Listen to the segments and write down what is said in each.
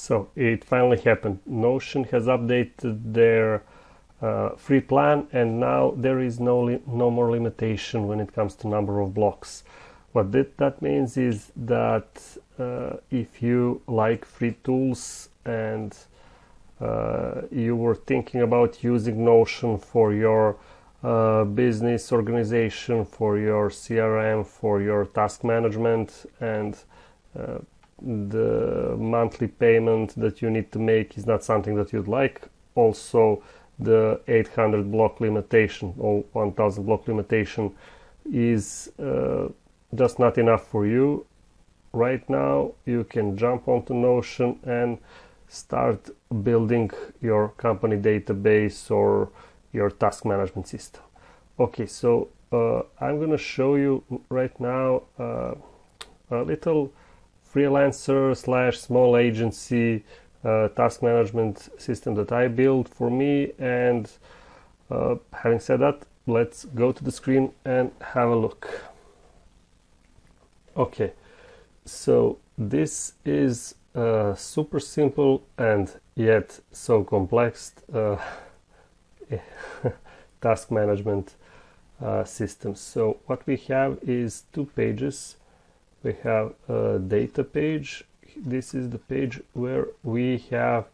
So it finally happened. Notion has updated their free plan, and now there is no more limitation when it comes to number of blocks. What that means is that if you like free tools and you were thinking about using Notion for your business organization, for your CRM, for your task management, and the monthly payment that you need to make is not something that you'd like. Also, the 800 block limitation or 1000 block limitation is just not enough for you. Right now, you can jump onto Notion and start building your company database or your task management system. Okay, so I'm going to show you right now a little freelancer / small agency task management system that I built for me. And having said that, let's go to the screen and have a look. Okay, so this is super simple and yet so complex task management system. So what we have is 2 pages. We have a data page. This is the page where we have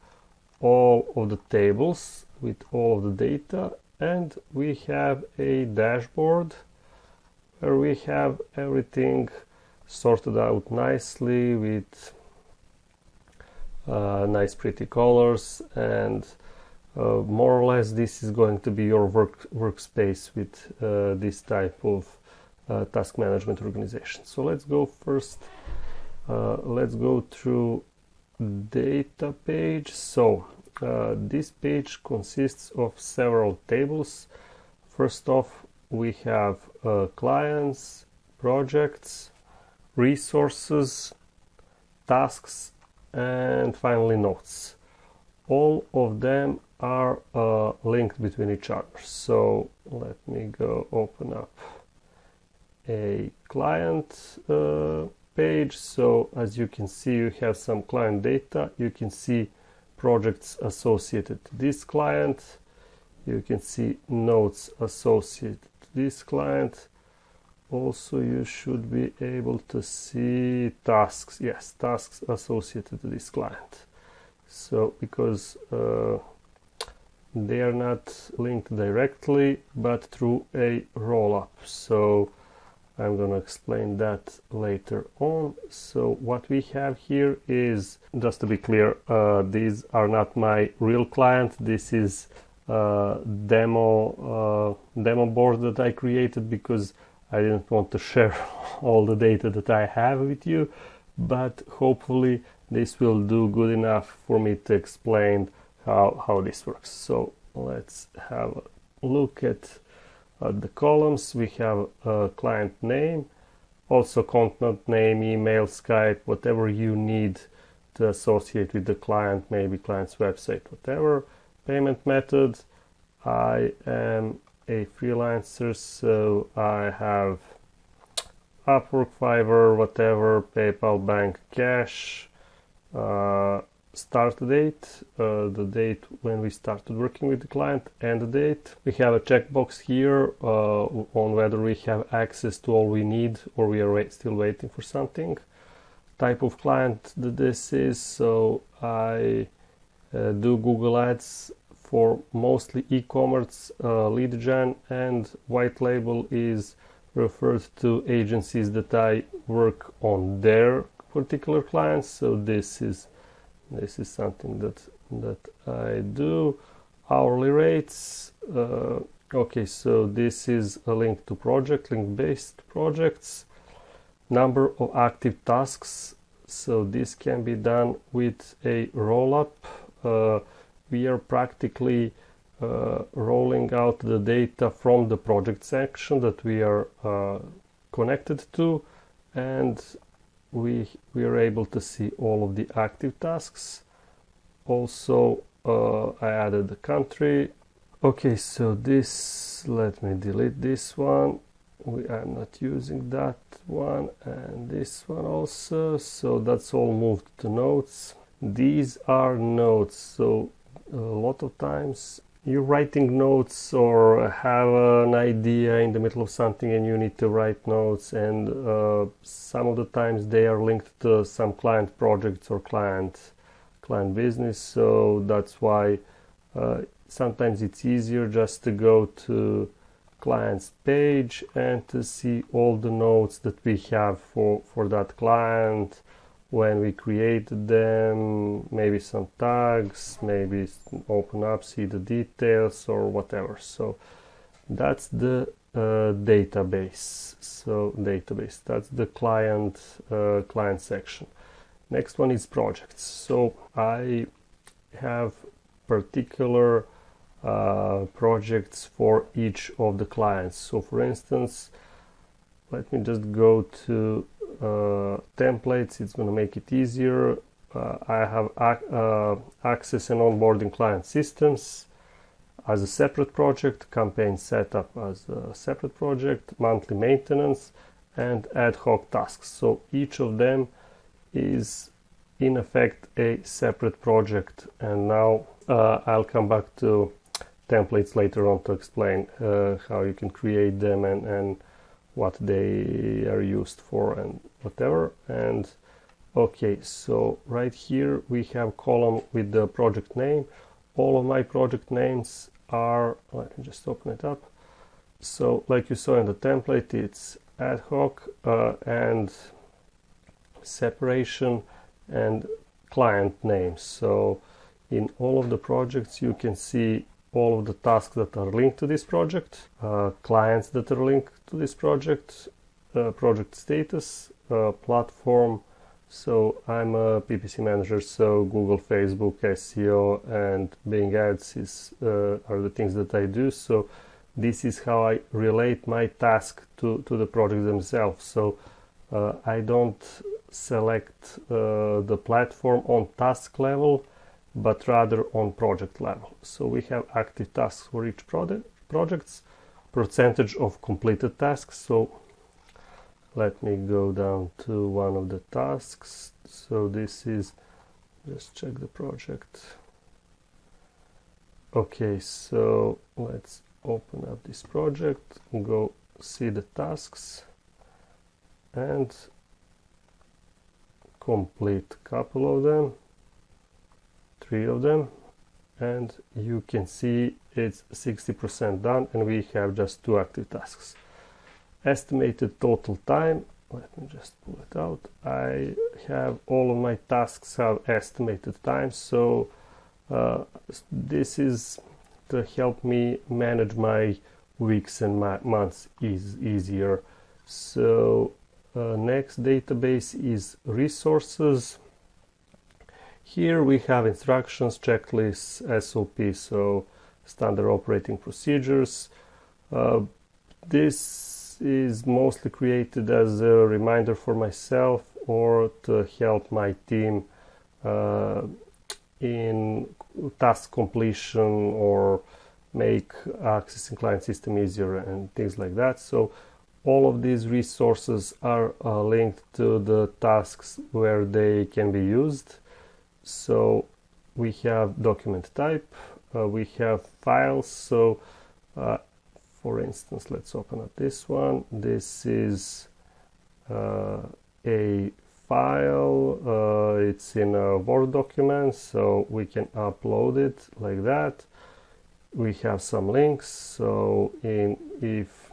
all of the tables with all of the data, and we have a dashboard where we have everything sorted out nicely with nice pretty colors, and more or less this is going to be your workspace with this type of task management organization. So let's go first. Let's go through data page. So this page consists of several tables. First off, we have clients, projects, resources, tasks, and finally notes. All of them are linked between each other. So let me go open up a client page. So as you can see, you have some client data. You can see projects associated to this client. You can see notes associated to this client. Also, you should be able to see tasks. Yes, tasks associated to this client. So because they are not linked directly, but through a roll-up. So I'm going to explain that later on. So what we have here is, just to be clear, these are not my real client. This is demo board that I created because I didn't want to share all the data that I have with you, but hopefully this will do good enough for me to explain how this works. So let's have a look at the columns. We have a client name, also contact name, email, Skype, whatever you need to associate with the client, maybe client's website, whatever. Payment method, I am a freelancer, so I have Upwork, Fiverr, whatever, PayPal, bank, cash. Start date, the date when we started working with the client, and the date. We have a checkbox here on whether we have access to all we need or we are still waiting for something. Type of client that this is, so I do Google Ads for mostly e-commerce, lead gen, and white label is referred to agencies that I work on their particular clients. So this is something that I do. Hourly rates. Okay, so this is a link to project, link-based projects. Number of active tasks. So this can be done with a roll-up. We are practically rolling out the data from the project section that we are connected to, and we are able to see all of the active tasks. Also, I added the country. Okay, so this, let me delete this one. I'm not using that one, and this one also. So that's all moved to notes. These are notes. So a lot of times you're writing notes or have an idea in the middle of something and you need to write notes, and some of the times they are linked to some client projects or client business. So that's why sometimes it's easier just to go to client's page and to see all the notes that we have for that client, when we created them, maybe some tags, maybe open up, see the details or whatever. So that's the database. So database, that's the client section. Next one is projects. So I have particular projects for each of the clients. So for instance, let me just go to templates. It's going to make it easier. I have access and onboarding client systems as a separate project, campaign setup as a separate project, monthly maintenance, and ad hoc tasks. So each of them is in effect a separate project. And now I'll come back to templates later on to explain how you can create them and what they are used for and whatever. And okay, so right here we have a column with the project name. All of my project names are, let me just open it up. So like you saw in the template, it's ad hoc and separation and client names. So in all of the projects you can see all of the tasks that are linked to this project, clients that are linked to this project, project status, platform. So I'm a PPC manager, so Google, Facebook, SEO, and Bing Ads are the things that I do. So this is how I relate my task to the project themselves. So I don't select the platform on task level, but rather on project level. So we have active tasks for each projects, percentage of completed tasks. So let me go down to one of the tasks. So this is, just check the project. Okay, so let's open up this project, go see the tasks and complete a couple of them, 3 of them, and you can see it's 60% done and we have just 2 active tasks. Estimated total time, let me just pull it out. I have all of my tasks have estimated time, so this is to help me manage my weeks and months easier. So next database is resources. Here we have instructions, checklists, SOP, so standard operating procedures. This is mostly created as a reminder for myself or to help my team in task completion or make accessing client system easier and things like that. So all of these resources are linked to the tasks where they can be used. So we have document type, we have files. So for instance, let's open up this one. This is a file, it's in a Word document, so we can upload it like that. We have some links, so if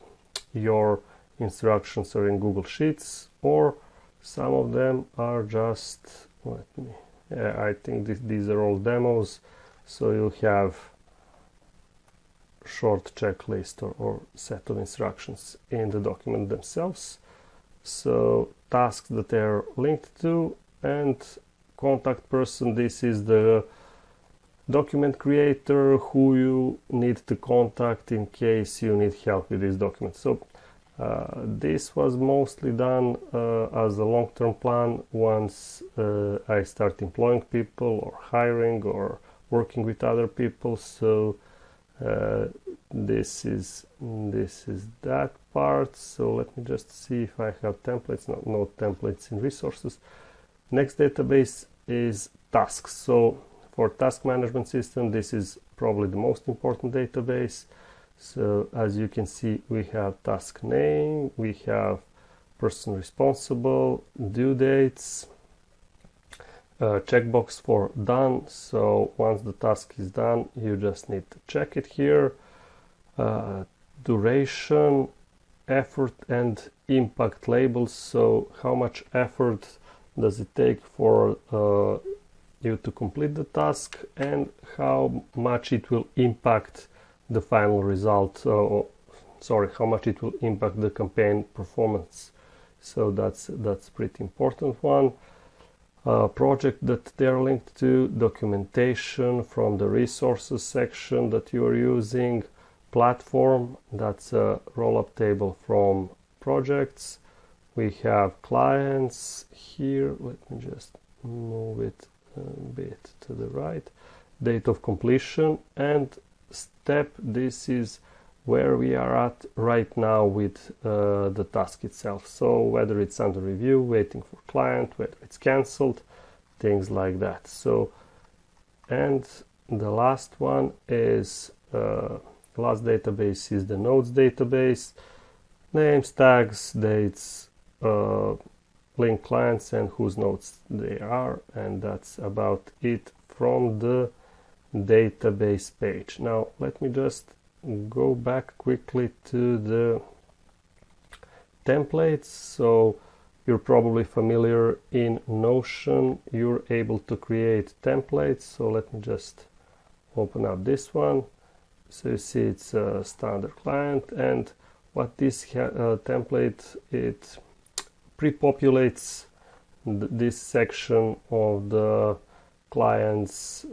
your instructions are in Google Sheets, or some of them are just, I think these are all demos, so you have short checklist or set of instructions in the document themselves. So tasks that are linked to, and contact person, this is the document creator who you need to contact in case you need help with this document. So this was mostly done as a long-term plan once I start employing people or hiring or working with other people. So this is that part. So let me just see if I have templates. No templates in resources. Next database is tasks. So for task management system, this is probably the most important database. So as you can see, we have task name, we have person responsible, due dates, checkbox for done. So once the task is done, you just need to check it here. Duration, effort and impact labels. So how much effort does it take for you to complete the task, and how much it will impact the final result, how much it will impact the campaign performance. So that's pretty important one. Project that they're linked to, documentation from the resources section that you are using, platform, that's a roll-up table from projects. We have clients here, let me just move it a bit to the right, date of completion, and step. This is where we are at right now with the task itself. So whether it's under review, waiting for client, whether it's cancelled, things like that. So, and the last one is last database is the nodes database, names, tags, dates, link clients, and whose nodes they are, and that's about it from the database page. Now let me just go back quickly to the templates. So you're probably familiar in Notion, you're able to create templates. So let me just open up this one. So you see it's a standard client, and what this template, it pre-populates this section of the client's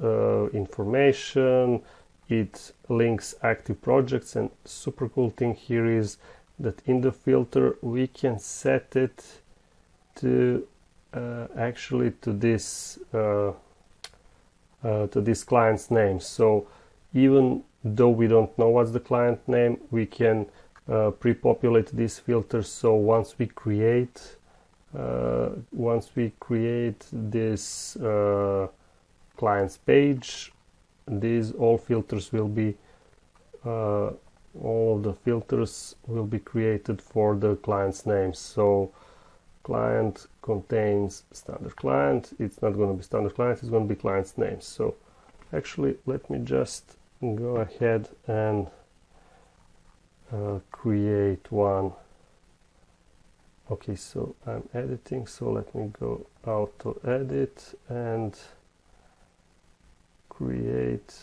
information. It links active projects, and super cool thing here is that in the filter we can set it to actually to this client's name. So even though we don't know what's the client name, we can pre-populate this filter. So once we create this client's page, these all filters will be all of the filters will be created for the client's name. So client contains standard client, it's not going to be standard client, it's going to be client's name. So actually let me just go ahead and create one. Okay, so I'm editing, so let me go auto edit and create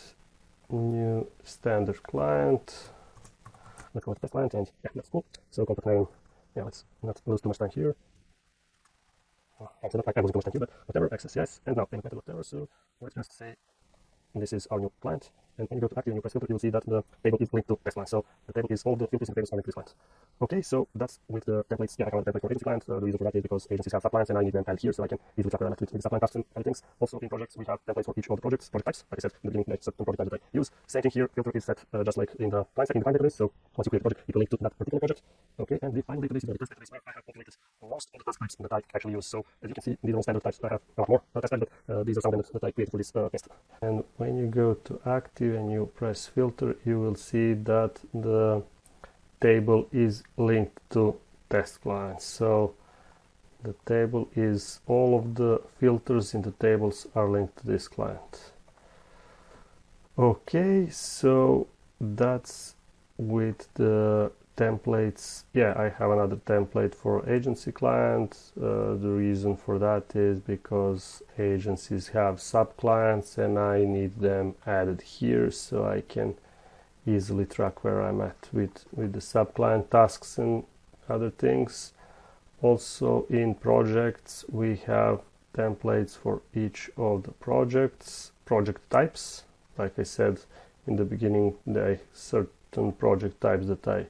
new standard client. Let's go to test client, and yeah, that's cool. So contact name, yeah, let's not lose too much time here. Actually, not like I was going to time here, but whatever, access yes, and now payment method whatever. So let's just say this is our new client, and when you go to active and you press filter, you'll see that the table is linked to test client. So the table is all the filters in the tables are linked to this client. Okay, so that's with the templates. Yeah, I have a template for agency client. The reason for that is because agencies have sub-clients, and I need them added here, so I can easily track with the sub-client tasks and other things. Also in projects, we have templates for each of the project types. Like I said in the beginning, that's certain project types that I use. Same thing here, filter is set just like in the client database. So once you create a project, it will link to that particular project. Okay, and the final database is the test database where I have populated most of the task types that I actually use. So as you can see, these are all standard types. I have a lot more test types, but these are some of them that I created for this test. And when you go to active and you press filter, you will see that the table is linked to test clients. So the table is, all of the filters in the tables are linked to this client. Okay, so that's with the templates. Yeah, I have another template for agency client. The reason for that is because agencies have sub-clients and I need them added here so I can easily track where I'm at with the sub-client tasks and other things. Also in projects we have templates for each of the projects, project types. Like I said in the beginning, there are certain project types that I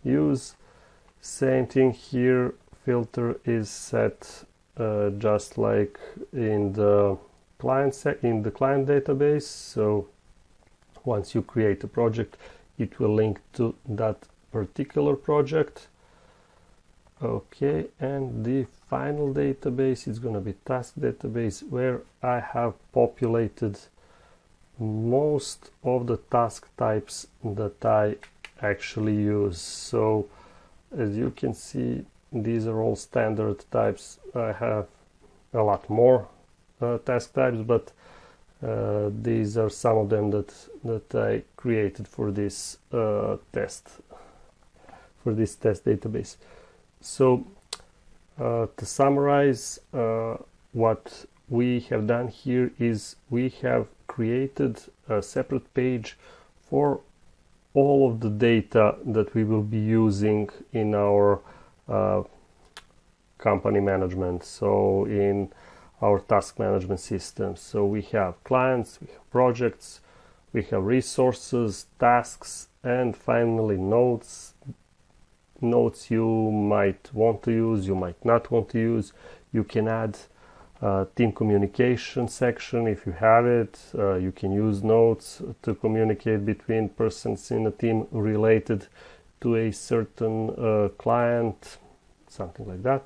use. Same thing here, filter is set just like in the client database. So once you create a project, it will link to that particular project. Okay, and the final database is going to be task database, where I have populated most of the task types that I actually use. So as you can see, these are all standard types. I have a lot more task types, but these are some of them that I created for this test database. So to summarize, what we have done here is we have created a separate page for all of the data that we will be using in our company management, so in our task management system. So we have clients, we have projects, we have resources, tasks, and finally notes you might want to use, you might not want to use. You can add team communication section if you have it. You can use notes to communicate between persons in a team related to a certain client, something like that.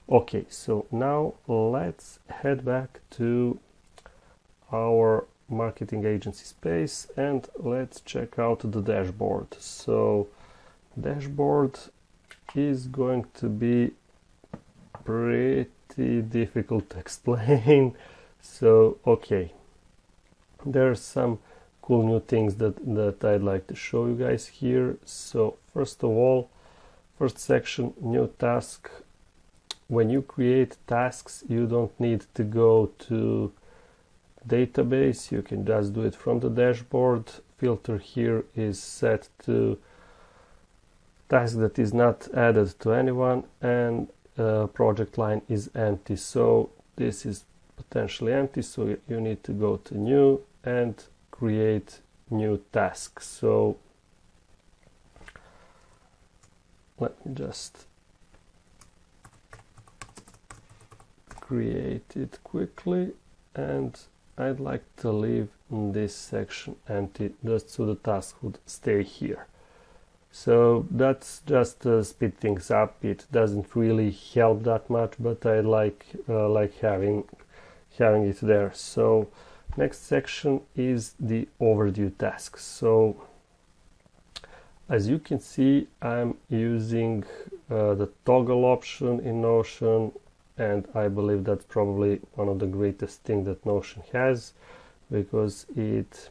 Okay, so now let's head back to our marketing agency space and let's check out the dashboard. So dashboard is going to be pretty difficult to explain. So okay, there's some cool new things that I'd like to show you guys here. So first of all, first section, new task. When you create tasks, you don't need to go to database, you can just do it from the dashboard. Filter here is set to task that is not added to anyone, and project line is empty, so this is potentially empty, so you need to go to new and create new task. So let me just create it quickly, and I'd like to leave this section empty just so the task would stay here. So that's just to speed things up. It doesn't really help that much, but I like having it there. So next section is the overdue tasks. So as you can see, I'm using the toggle option in Notion, and I believe that's probably one of the greatest things that Notion has, because it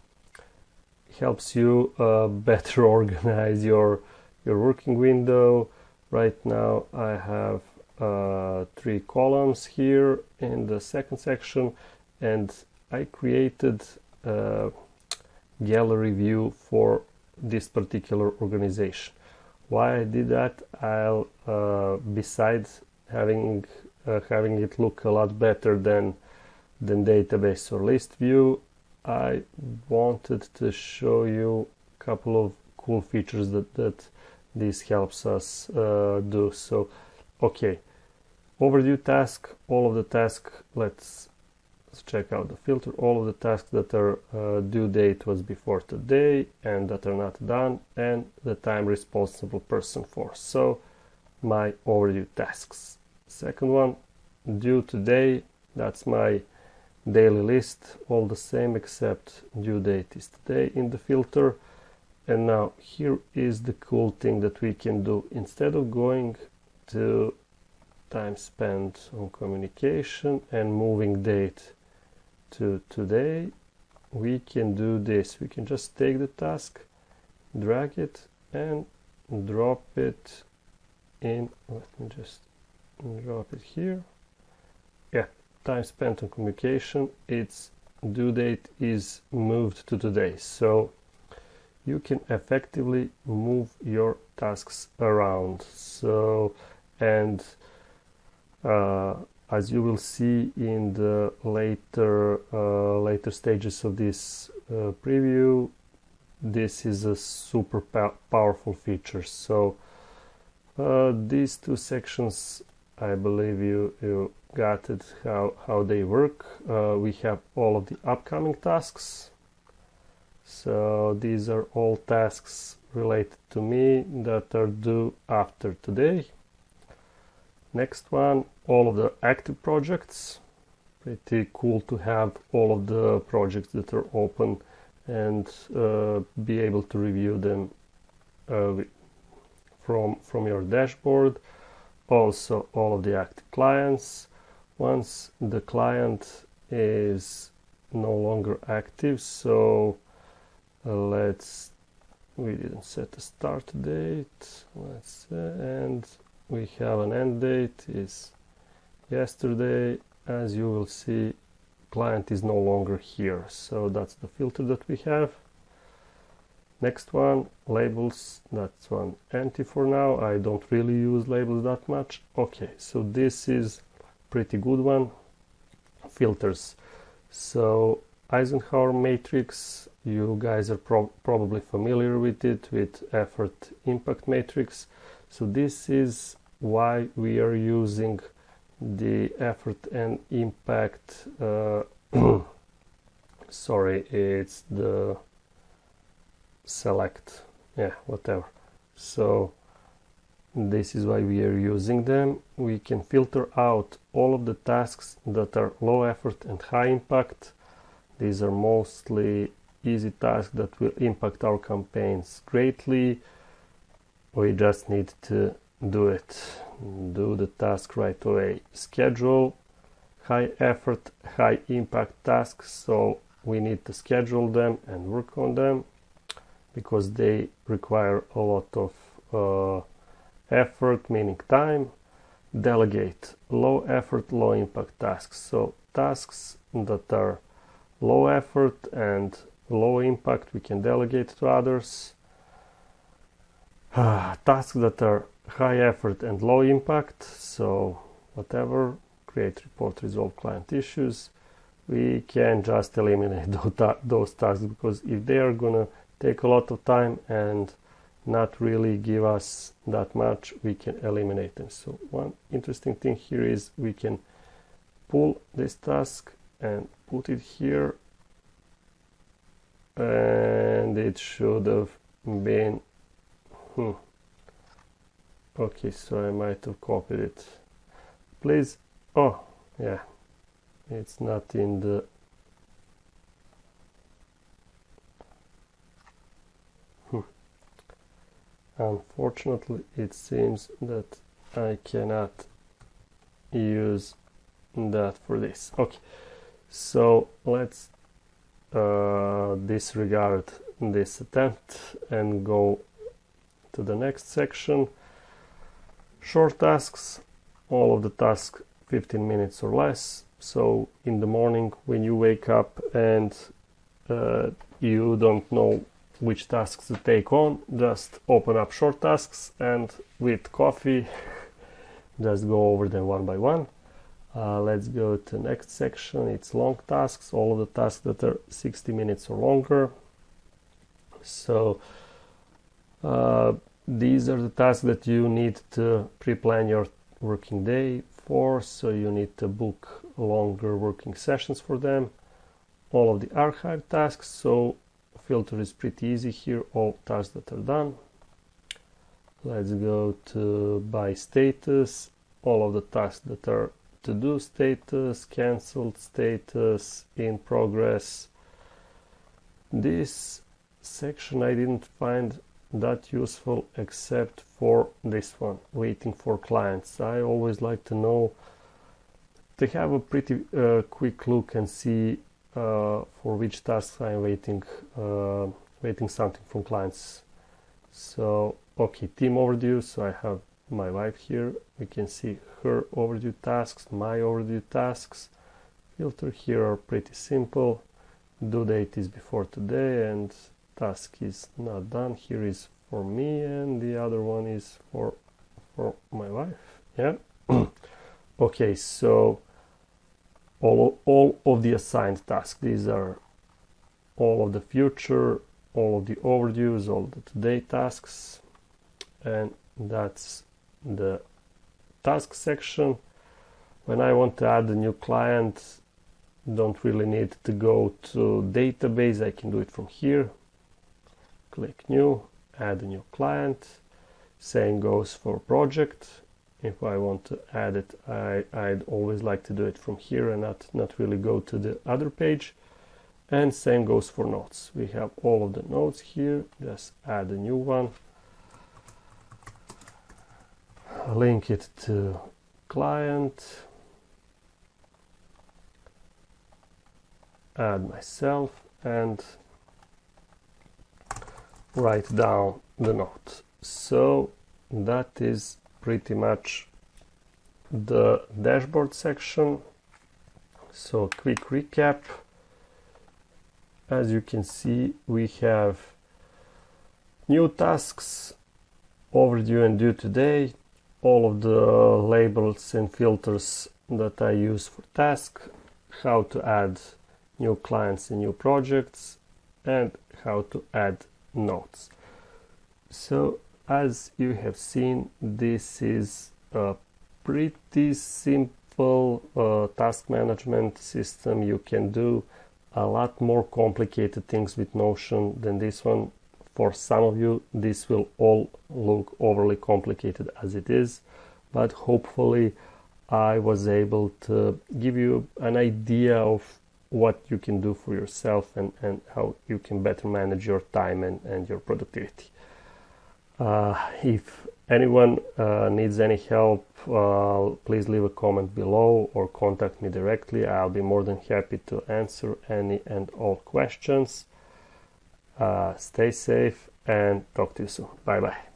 helps you better organize your working window. Right now I have 3 columns here in the second section, and I created a gallery view for this particular organization. Why I did that, I'll besides having it look a lot better than database or list view, I wanted to show you a couple of cool features that this helps us do. So okay, overdue task, all of the tasks, let's check out the filter. All of the tasks that are due date was before today and that are not done, and the time responsible person for. So my overdue tasks. Second one, due today, that's my daily list, all the same except due date is today in the filter. And now here is the cool thing that we can do. Instead of going to time spent on communication and moving date to today, we can do this. We can just take the task, drag it and drop it in. Let me just drop it here. Yeah, time spent on communication, its due date is moved to today. So you can effectively move your tasks around. So, and as you will see in the later stages of this preview, this is a super powerful feature. So these 2 sections, I believe you got it, how they work. We have all of the upcoming tasks. So these are all tasks related to me that are due after today. Next one, all of the active projects. Pretty cool to have all of the projects that are open and be able to review them from your dashboard. Also all of the active clients. Once the client is no longer active, so we didn't set a start date, and we have an end date is yesterday. As you will see, client is no longer here, so that's the filter that we have. Next one, labels. That's one empty for now. I don't really use labels that much. Okay, so this is pretty good one. Filters. So Eisenhower matrix, you guys are probably familiar with it, with effort impact matrix. So this is why we are using the effort and impact sorry, it's the select, whatever. So this is why we are using them. We can filter out all of the tasks that are low effort and high impact. These are mostly easy tasks that will impact our campaigns greatly. We just need to do the task right away. Schedule high effort, high impact tasks, so we need to schedule them and work on them because they require a lot of effort, meaning time. Delegate low effort, low impact tasks. So tasks that are low effort and low impact we can delegate to others. Tasks that are high effort and low impact, so whatever, create, report, resolve client issues, we can just eliminate those tasks, because if they are gonna take a lot of time and not really give us that much, we can eliminate them. So one interesting thing here is we can pull this task and put it here, and it should have been okay, so I might have copied it. Please, oh yeah, it's not in the unfortunately it seems that I cannot use that for this. Okay, so let's disregard this attempt and go to the next section. Short tasks, all of the tasks 15 minutes or less. So in the morning when you wake up and you don't know which tasks to take on, just open up short tasks and with coffee just go over them one by one. Let's go to the next section. It's long tasks, all of the tasks that are 60 minutes or longer. So these are the tasks that you need to pre-plan your working day for, so you need to book longer working sessions for them. All of the archive tasks, so filter is pretty easy here, all tasks that are done. Let's go to by status, all of the tasks that are to-do status, cancelled status, in progress. This section I didn't find that useful except for this one, waiting for clients. I always like to know, to have a pretty quick look and see for which tasks I'm waiting something from clients. So okay, team overdue, so I have my wife here, we can see her overdue tasks, my overdue tasks. Filter here are pretty simple. Due date is before today and task is not done. Here is for me and the other one is for my wife. Yeah. Okay, so all of the assigned tasks, these are all of the future, all of the overdues, all the today tasks, and that's the task section. When I want to add a new client, don't really need to go to database, I can do it from here. Click new, add a new client. Same goes for project. if I want to add it, I'd always like to do it from here and not really go to the other page. And same goes for notes. We have all of the notes here. Just add a new one. Link it to client. Add myself and write down the note. So that is pretty much the dashboard section. So quick recap. As you can see, we have new tasks, overdue and due today, all of the labels and filters that I use for task, how to add new clients and new projects, and how to add notes. So as you have seen, this is a pretty simple task management system. You can do a lot more complicated things with Notion than this one. For some of you, this will all look overly complicated as it is, but hopefully I was able to give you an idea of what you can do for yourself and how you can better manage your time and your productivity. If anyone needs any help, please leave a comment below or contact me directly. I'll be more than happy to answer any and all questions. Stay safe and talk to you soon. Bye bye.